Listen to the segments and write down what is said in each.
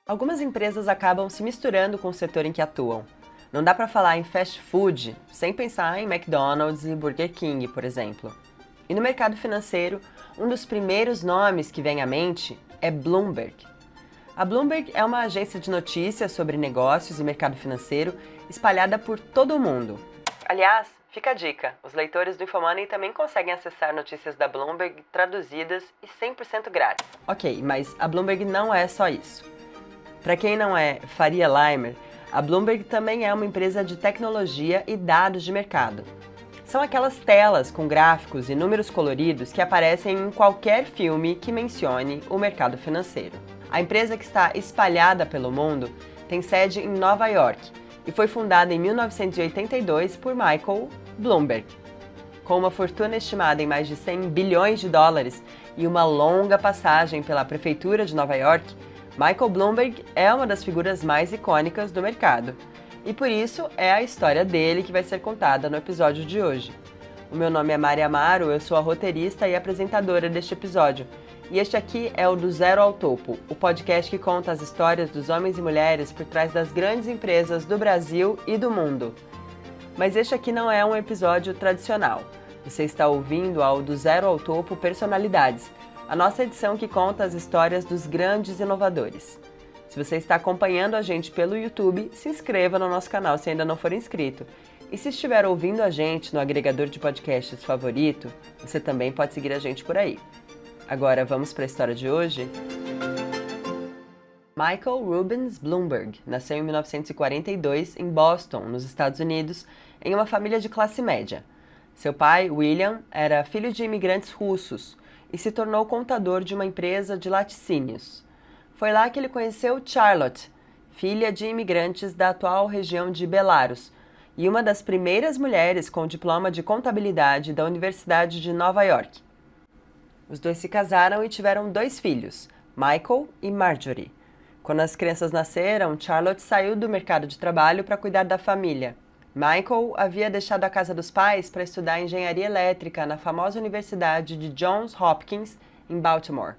Algumas empresas acabam se misturando com o setor em que atuam. Não dá para falar em fast food sem pensar em McDonald's e Burger King, por exemplo. E no mercado financeiro, um dos primeiros nomes que vem à mente é Bloomberg. A Bloomberg é uma agência de notícias sobre negócios e mercado financeiro espalhada por todo o mundo. Aliás, fica a dica, os leitores do InfoMoney também conseguem acessar notícias da Bloomberg traduzidas e 100% grátis. Ok, mas a Bloomberg não é só isso. Para quem não é Faria Limer, a Bloomberg também é uma empresa de tecnologia e dados de mercado. São aquelas telas com gráficos e números coloridos que aparecem em qualquer filme que mencione o mercado financeiro. A empresa, que está espalhada pelo mundo, tem sede em Nova York e foi fundada em 1982 por Michael Bloomberg. Com uma fortuna estimada em mais de 100 bilhões de dólares e uma longa passagem pela prefeitura de Nova York, Michael Bloomberg é uma das figuras mais icônicas do mercado. E por isso é a história dele que vai ser contada no episódio de hoje. O meu nome é Mari Amaro, eu sou a roteirista e apresentadora deste episódio. E este aqui é o Do Zero ao Topo, o podcast que conta as histórias dos homens e mulheres por trás das grandes empresas do Brasil e do mundo. Mas este aqui não é um episódio tradicional. Você está ouvindo ao Do Zero ao Topo Personalidades, a nossa edição que conta as histórias dos grandes inovadores. Se você está acompanhando a gente pelo YouTube, se inscreva no nosso canal se ainda não for inscrito. E se estiver ouvindo a gente no agregador de podcasts favorito, você também pode seguir a gente por aí. Agora vamos para a história de hoje? Michael Rubens Bloomberg nasceu em 1942 em Boston, nos Estados Unidos, em uma família de classe média. Seu pai, William, era filho de imigrantes russos e se tornou contador de uma empresa de laticínios. Foi lá que ele conheceu Charlotte, filha de imigrantes da atual região de Belarus, e uma das primeiras mulheres com diploma de contabilidade da Universidade de Nova York. Os dois se casaram e tiveram 2 filhos, Michael e Marjorie. Quando as crianças nasceram, Charlotte saiu do mercado de trabalho para cuidar da família. Michael havia deixado a casa dos pais para estudar engenharia elétrica na famosa Universidade de Johns Hopkins, em Baltimore.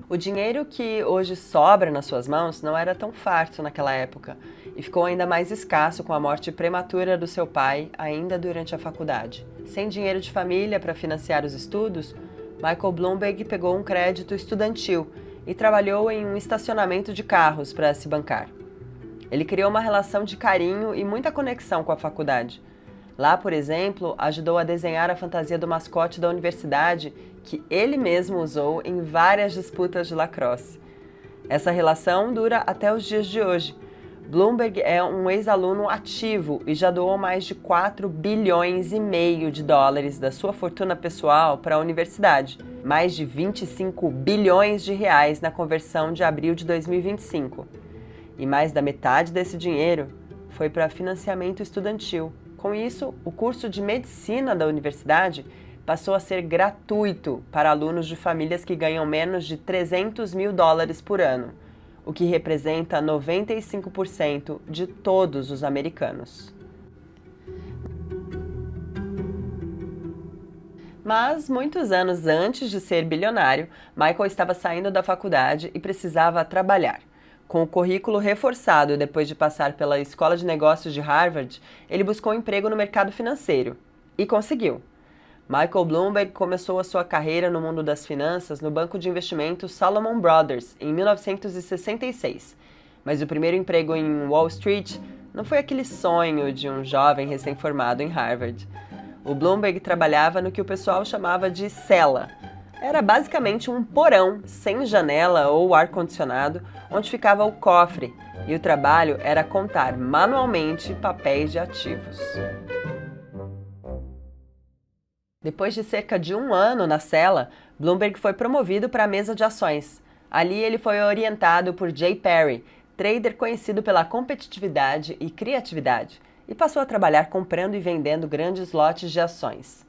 O dinheiro que hoje sobra nas suas mãos não era tão farto naquela época e ficou ainda mais escasso com a morte prematura do seu pai, ainda durante a faculdade. Sem dinheiro de família para financiar os estudos, Michael Bloomberg pegou um crédito estudantil e trabalhou em um estacionamento de carros para se bancar. Ele criou uma relação de carinho e muita conexão com a faculdade. Lá, por exemplo, ajudou a desenhar a fantasia do mascote da universidade, que ele mesmo usou em várias disputas de lacrosse. Essa relação dura até os dias de hoje. Bloomberg é um ex-aluno ativo e já doou mais de 4,5 bilhões de dólares da sua fortuna pessoal para a universidade, mais de 25 bilhões de reais na conversão de abril de 2025. E mais da metade desse dinheiro foi para financiamento estudantil. Com isso, o curso de medicina da universidade passou a ser gratuito para alunos de famílias que ganham menos de 300 mil dólares por ano, o que representa 95% de todos os americanos. Mas, muitos anos antes de ser bilionário, Michael estava saindo da faculdade e precisava trabalhar. Com o currículo reforçado depois de passar pela Escola de Negócios de Harvard, ele buscou emprego no mercado financeiro. E conseguiu. Michael Bloomberg começou a sua carreira no mundo das finanças no banco de investimentos Salomon Brothers, em 1966. Mas o primeiro emprego em Wall Street não foi aquele sonho de um jovem recém-formado em Harvard. O Bloomberg trabalhava no que o pessoal chamava de cela. Era basicamente um porão sem janela ou ar-condicionado, onde ficava o cofre, e o trabalho era contar manualmente papéis de ativos. Depois de cerca de 1 ano na cela, Bloomberg foi promovido para a mesa de ações. Ali ele foi orientado por Jay Perry, trader conhecido pela competitividade e criatividade, e passou a trabalhar comprando e vendendo grandes lotes de ações.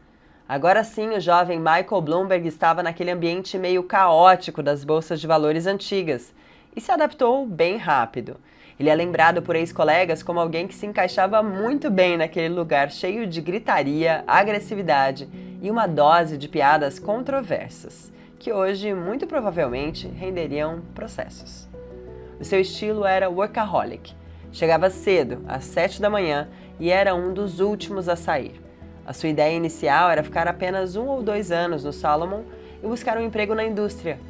Agora sim, o jovem Michael Bloomberg estava naquele ambiente meio caótico das bolsas de valores antigas e se adaptou bem rápido. Ele é lembrado por ex-colegas como alguém que se encaixava muito bem naquele lugar cheio de gritaria, agressividade e uma dose de piadas controversas, que hoje, muito provavelmente, renderiam processos. O seu estilo era workaholic. Chegava cedo, às 7 da manhã, e era um dos últimos a sair. A sua ideia inicial era ficar apenas 1 ou 2 anos no Salomon e buscar um emprego na indústria.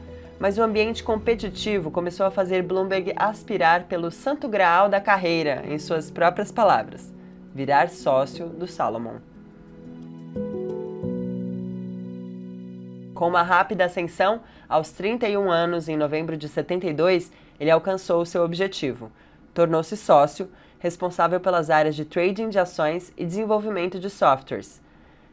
Mas o ambiente competitivo começou a fazer Bloomberg aspirar pelo santo graal da carreira, em suas próprias palavras: virar sócio do Salomon. Com uma rápida ascensão, aos 31 anos, em novembro de 72, ele alcançou seu objetivo. Tornou-se sócio, responsável pelas áreas de trading de ações e desenvolvimento de softwares.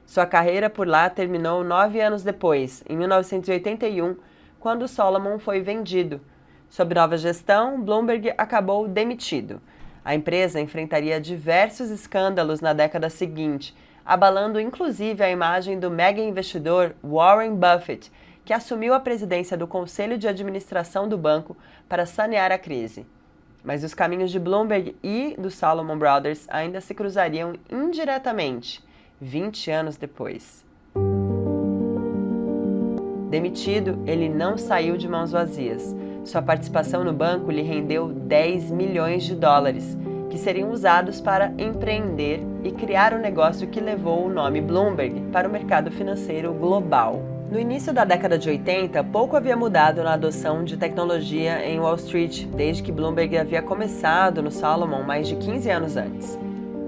Sua carreira por lá terminou 9 anos depois, em 1981, quando o Salomon foi vendido. Sob nova gestão, Bloomberg acabou demitido. A empresa enfrentaria diversos escândalos na década seguinte, abalando inclusive a imagem do mega investidor Warren Buffett, que assumiu a presidência do Conselho de Administração do banco para sanear a crise. Mas os caminhos de Bloomberg e do Salomon Brothers ainda se cruzariam indiretamente, 20 anos depois. Demitido, ele não saiu de mãos vazias. Sua participação no banco lhe rendeu 10 milhões de dólares, que seriam usados para empreender e criar um negócio que levou o nome Bloomberg para o mercado financeiro global. No início da década de 80, pouco havia mudado na adoção de tecnologia em Wall Street, desde que Bloomberg havia começado no Salomon mais de 15 anos antes.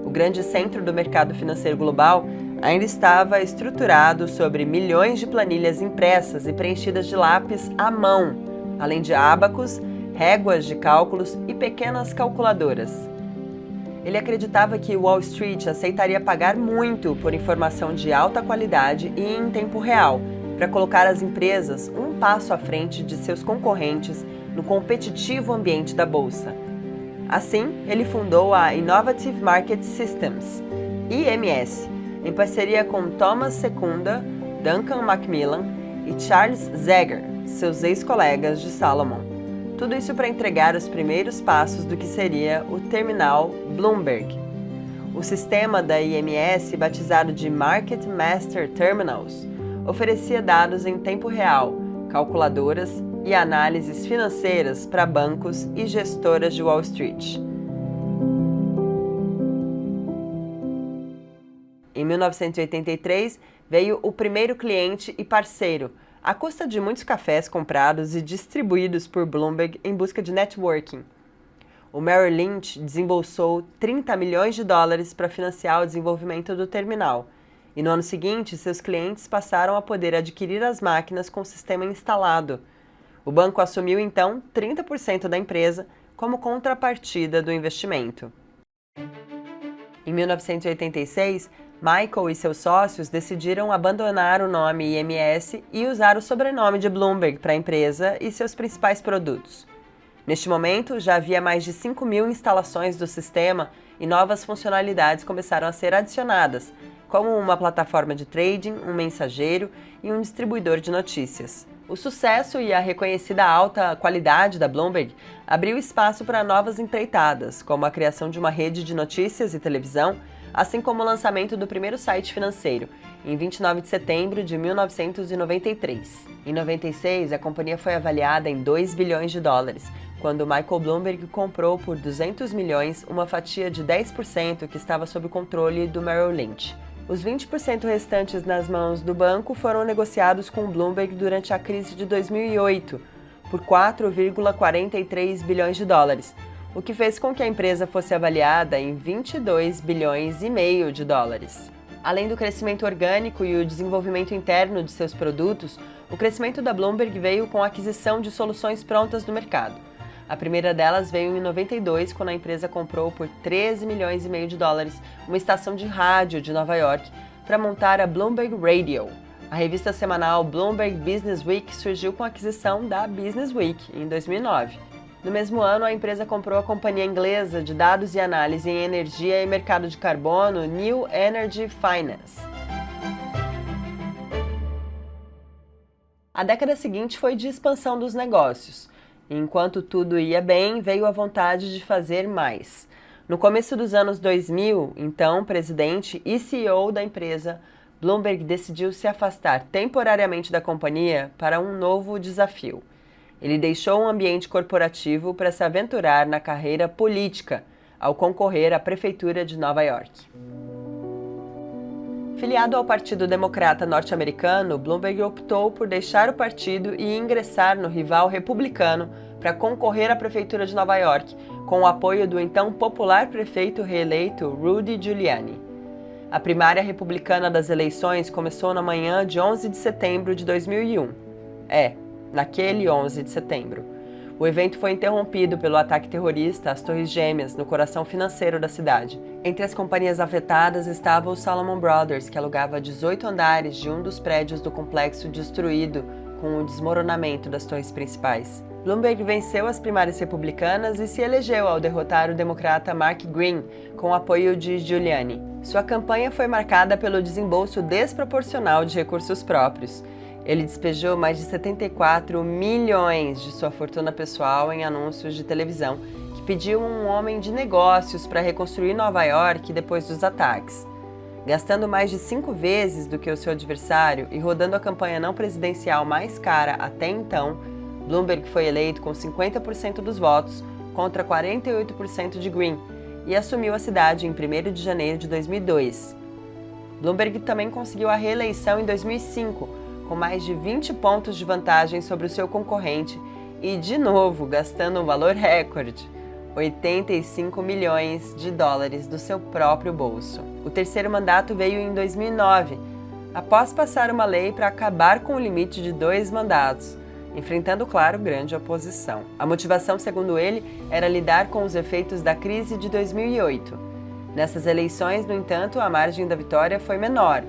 O grande centro do mercado financeiro global ainda estava estruturado sobre milhões de planilhas impressas e preenchidas de lápis à mão, além de ábacos, réguas de cálculos e pequenas calculadoras. Ele acreditava que Wall Street aceitaria pagar muito por informação de alta qualidade e em tempo real, para colocar as empresas um passo à frente de seus concorrentes no competitivo ambiente da bolsa. Assim, ele fundou a Innovative Market Systems, IMS, em parceria com Thomas Secunda, Duncan Macmillan e Charles Zeger, seus ex-colegas de Salomon. Tudo isso para entregar os primeiros passos do que seria o terminal Bloomberg. O sistema da IMS, batizado de Market Master Terminals, oferecia dados em tempo real, calculadoras e análises financeiras para bancos e gestoras de Wall Street. Em 1983, veio o primeiro cliente e parceiro, à custa de muitos cafés comprados e distribuídos por Bloomberg em busca de networking. O Merrill Lynch desembolsou 30 milhões de dólares para financiar o desenvolvimento do terminal, e no ano seguinte seus clientes passaram a poder adquirir as máquinas com o sistema instalado. O banco assumiu então 30% da empresa como contrapartida do investimento. Em 1986, Michael e seus sócios decidiram abandonar o nome IMS e usar o sobrenome de Bloomberg para a empresa e seus principais produtos. Neste momento, já havia mais de 5.000 instalações do sistema e novas funcionalidades começaram a ser adicionadas, como uma plataforma de trading, um mensageiro e um distribuidor de notícias. O sucesso e a reconhecida alta qualidade da Bloomberg abriu espaço para novas empreitadas, como a criação de uma rede de notícias e televisão, assim como o lançamento do primeiro site financeiro, em 29 de setembro de 1993. Em 96, a companhia foi avaliada em 2 bilhões de dólares, quando Michael Bloomberg comprou por 200 milhões uma fatia de 10% que estava sob o controle do Merrill Lynch. Os 20% restantes nas mãos do banco foram negociados com Bloomberg durante a crise de 2008, por 4,43 bilhões de dólares, o que fez com que a empresa fosse avaliada em 22 bilhões e meio de dólares. Além do crescimento orgânico e o desenvolvimento interno de seus produtos, o crescimento da Bloomberg veio com a aquisição de soluções prontas do mercado. A primeira delas veio em 92, quando a empresa comprou por 13 milhões e meio de dólares uma estação de rádio de Nova York para montar a Bloomberg Radio. A revista semanal Bloomberg Business Week surgiu com a aquisição da Business Week em 2009. No mesmo ano, a empresa comprou a companhia inglesa de dados e análise em energia e mercado de carbono New Energy Finance. A década seguinte foi de expansão dos negócios. Enquanto tudo ia bem, veio a vontade de fazer mais. No começo dos anos 2000, então presidente e CEO da empresa, Bloomberg decidiu se afastar temporariamente da companhia para um novo desafio. Ele deixou um ambiente corporativo para se aventurar na carreira política, ao concorrer à prefeitura de Nova York. Filiado ao Partido Democrata norte-americano, Bloomberg optou por deixar o partido e ingressar no rival republicano para concorrer à prefeitura de Nova York, com o apoio do então popular prefeito reeleito Rudy Giuliani. A primária republicana das eleições começou na manhã de 11 de setembro de 2001. Naquele 11 de setembro. O evento foi interrompido pelo ataque terrorista às Torres Gêmeas, no coração financeiro da cidade. Entre as companhias afetadas estava o Salomon Brothers, que alugava 18 andares de um dos prédios do complexo destruído com o desmoronamento das torres principais. Bloomberg venceu as primárias republicanas e se elegeu ao derrotar o democrata Mark Green, com o apoio de Giuliani. Sua campanha foi marcada pelo desembolso desproporcional de recursos próprios. Ele despejou mais de 74 milhões de sua fortuna pessoal em anúncios de televisão, que pediam um homem de negócios para reconstruir Nova York depois dos ataques. Gastando mais de 5 vezes do que o seu adversário e rodando a campanha não presidencial mais cara até então, Bloomberg foi eleito com 50% dos votos contra 48% de Green e assumiu a cidade em 1º de janeiro de 2002. Bloomberg também conseguiu a reeleição em 2005, com mais de 20 pontos de vantagem sobre o seu concorrente e, de novo, gastando um valor recorde, 85 milhões de dólares do seu próprio bolso. O terceiro mandato veio em 2009, após passar uma lei para acabar com o limite de 2 mandatos, enfrentando, claro, grande oposição. A motivação, segundo ele, era lidar com os efeitos da crise de 2008. Nessas eleições, no entanto, a margem da vitória foi menor,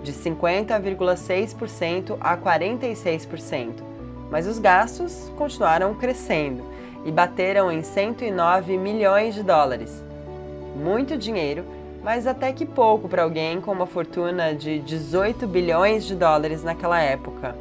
de 50,6% a 46%, mas os gastos continuaram crescendo e bateram em 109 milhões de dólares. Muito dinheiro, mas até que pouco para alguém com uma fortuna de 18 bilhões de dólares naquela época.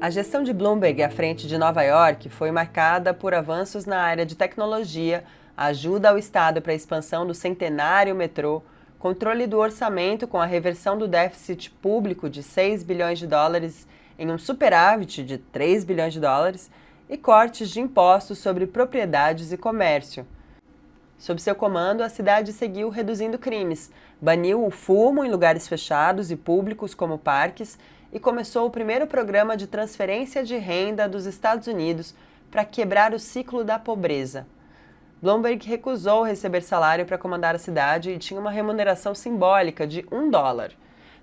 A gestão de Bloomberg à frente de Nova York foi marcada por avanços na área de tecnologia, ajuda ao Estado para a expansão do centenário metrô, controle do orçamento com a reversão do déficit público de 6 bilhões de dólares em um superávit de 3 bilhões de dólares e cortes de impostos sobre propriedades e comércio. Sob seu comando, a cidade seguiu reduzindo crimes, baniu o fumo em lugares fechados e públicos como parques e começou o primeiro programa de transferência de renda dos Estados Unidos para quebrar o ciclo da pobreza. Bloomberg recusou receber salário para comandar a cidade e tinha uma remuneração simbólica de $1.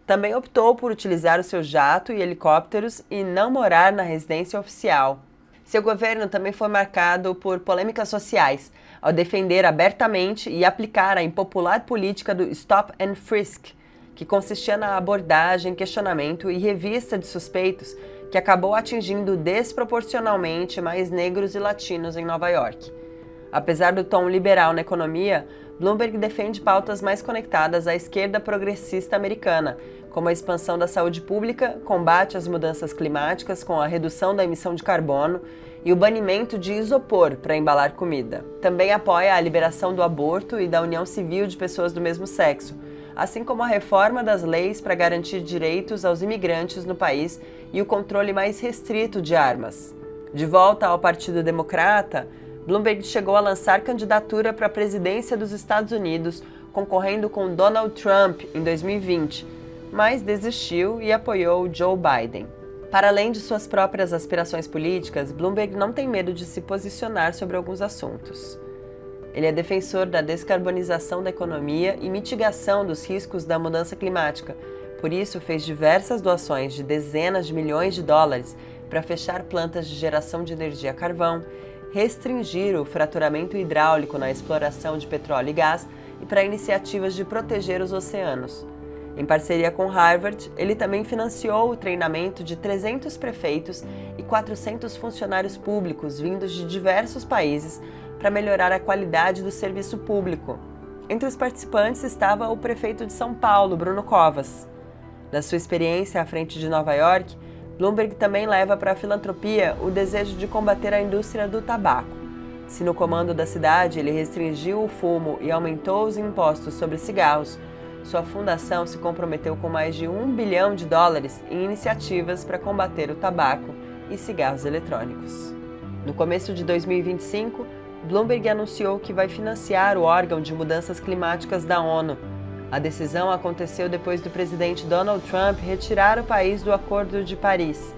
Também optou por utilizar o seu jato e helicópteros e não morar na residência oficial. Seu governo também foi marcado por polêmicas sociais, ao defender abertamente e aplicar a impopular política do Stop and Frisk, que consistia na abordagem, questionamento e revista de suspeitos que acabou atingindo desproporcionalmente mais negros e latinos em Nova York. Apesar do tom liberal na economia, Bloomberg defende pautas mais conectadas à esquerda progressista americana, como a expansão da saúde pública, combate às mudanças climáticas com a redução da emissão de carbono e o banimento de isopor para embalar comida. Também apoia a liberação do aborto e da união civil de pessoas do mesmo sexo, assim como a reforma das leis para garantir direitos aos imigrantes no país e o controle mais restrito de armas. De volta ao Partido Democrata, Bloomberg chegou a lançar candidatura para a presidência dos Estados Unidos, concorrendo com Donald Trump em 2020, mas desistiu e apoiou Joe Biden. Para além de suas próprias aspirações políticas, Bloomberg não tem medo de se posicionar sobre alguns assuntos. Ele é defensor da descarbonização da economia e mitigação dos riscos da mudança climática. Por isso, fez diversas doações de dezenas de milhões de dólares para fechar plantas de geração de energia a carvão, restringir o fraturamento hidráulico na exploração de petróleo e gás e para iniciativas de proteger os oceanos. Em parceria com Harvard, ele também financiou o treinamento de 300 prefeitos e 400 funcionários públicos vindos de diversos países para melhorar a qualidade do serviço público. Entre os participantes estava o prefeito de São Paulo, Bruno Covas. Da sua experiência à frente de Nova York, Bloomberg também leva para a filantropia o desejo de combater a indústria do tabaco. Se no comando da cidade ele restringiu o fumo e aumentou os impostos sobre cigarros, sua fundação se comprometeu com mais de $1 bilhão em iniciativas para combater o tabaco e cigarros eletrônicos. No começo de 2025, Bloomberg anunciou que vai financiar o órgão de mudanças climáticas da ONU. A decisão aconteceu depois do presidente Donald Trump retirar o país do Acordo de Paris.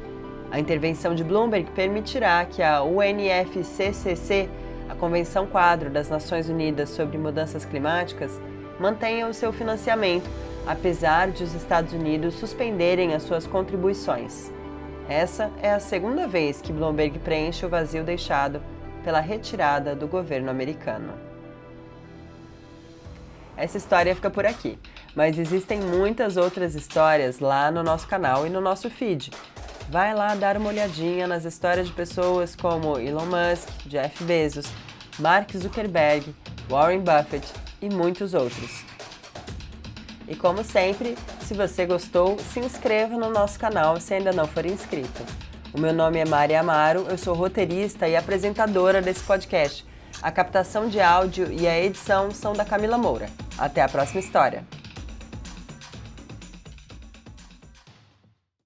A intervenção de Bloomberg permitirá que a UNFCCC, a Convenção Quadro das Nações Unidas sobre Mudanças Climáticas, mantenha o seu financiamento, apesar de os Estados Unidos suspenderem as suas contribuições. Essa é a segunda vez que Bloomberg preenche o vazio deixado pela retirada do governo americano. Essa história fica por aqui, mas existem muitas outras histórias lá no nosso canal e no nosso feed. Vai lá dar uma olhadinha nas histórias de pessoas como Elon Musk, Jeff Bezos, Mark Zuckerberg, Warren Buffett e muitos outros. E como sempre, se você gostou, se inscreva no nosso canal se ainda não for inscrito. O meu nome é Mari Amaro, eu sou roteirista e apresentadora desse podcast. A captação de áudio e a edição são da Camila Moura. Até a próxima história!